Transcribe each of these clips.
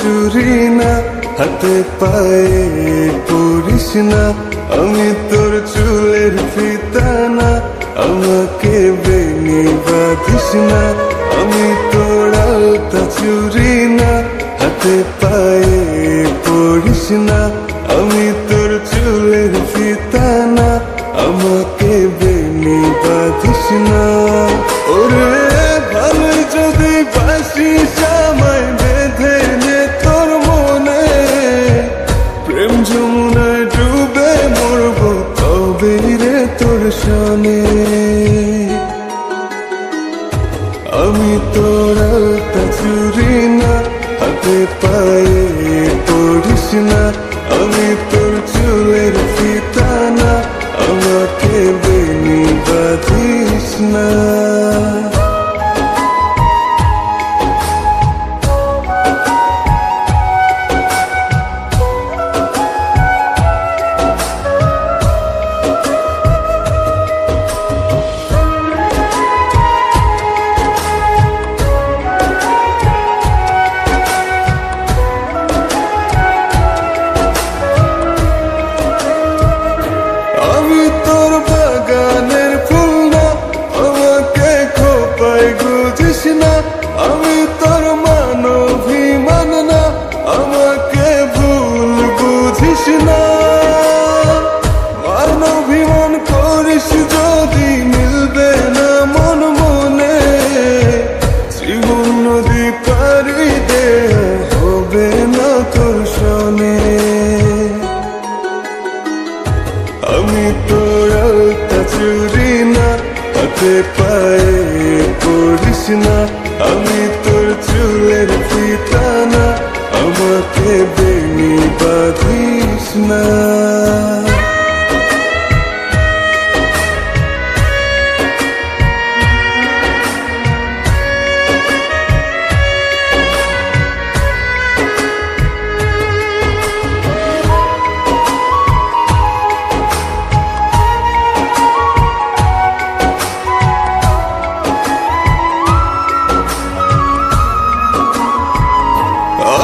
চুরি না, হাতে পায়ে পড়িস না, আমি তোর চুলের ফিতা না, আমাকে বেনি বাঁধিস না, আমি তোর আলতা চুরি না, হাতে পায়ে পড়িস না, আমি তোর চুলের ফিতা না, আমাকে বেনি বাঁধিস না। ওরে ভালো যদি বাসিস আমায় বেঁধে নে তোর মনে, প্রেম যমুনায় ডুবে মরবো তবে রে তোর সনে। আমি তোর আলতা চুরি না, হাতে পায়ে পড়িস না, আমি তোর চুলের ফিতা না, আমাকে বেনি বাঁধিস না। আমি তোর বাগানের ফুল না, আমাকে খোপায় গুজিস না, আমি তোর মানভিমান না, আমাকে ভুল বুঝিস না। মানভিমান করিস যদি মিলবে না মন মনে, জীবন নদী পারি দে হবে না তোর সনে। আমি তোর আলতা চুরি না, হাতে পায়ে পড়িস না, আমি তোর চুলের ফিতা না, আমাকে বেনি বাঁধিস না।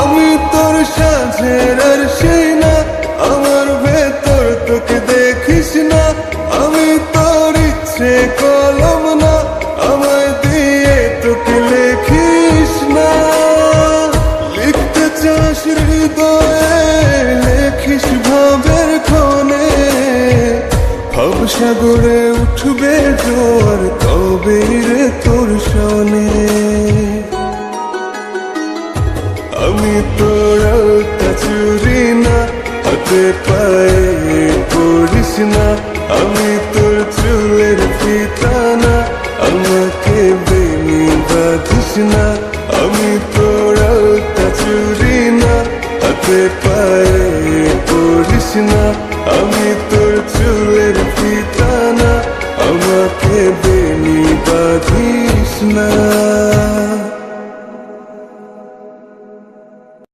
আমি তোর সাঝের আর সেই না, আমার ভেতর তোকে দেখিস না, আমি তোর ইচ্ছে কলম না, আমায় দিয়ে তোকে লেখিস না। লিখতে চাস হৃদয়ে লেখিস ভাবের ক্ষণে, ভাব সাগরে উঠবে জোয়ার তবে রে তোর সনে। আমি তোর আলতা চুরি না, হাতে পায়ে পড়িস না, আমি তোর চুলের ফিতা না, আমাকে বেনি বাঁধিস না, আমি তোর আলতা চুরি না, হাতে পায়ে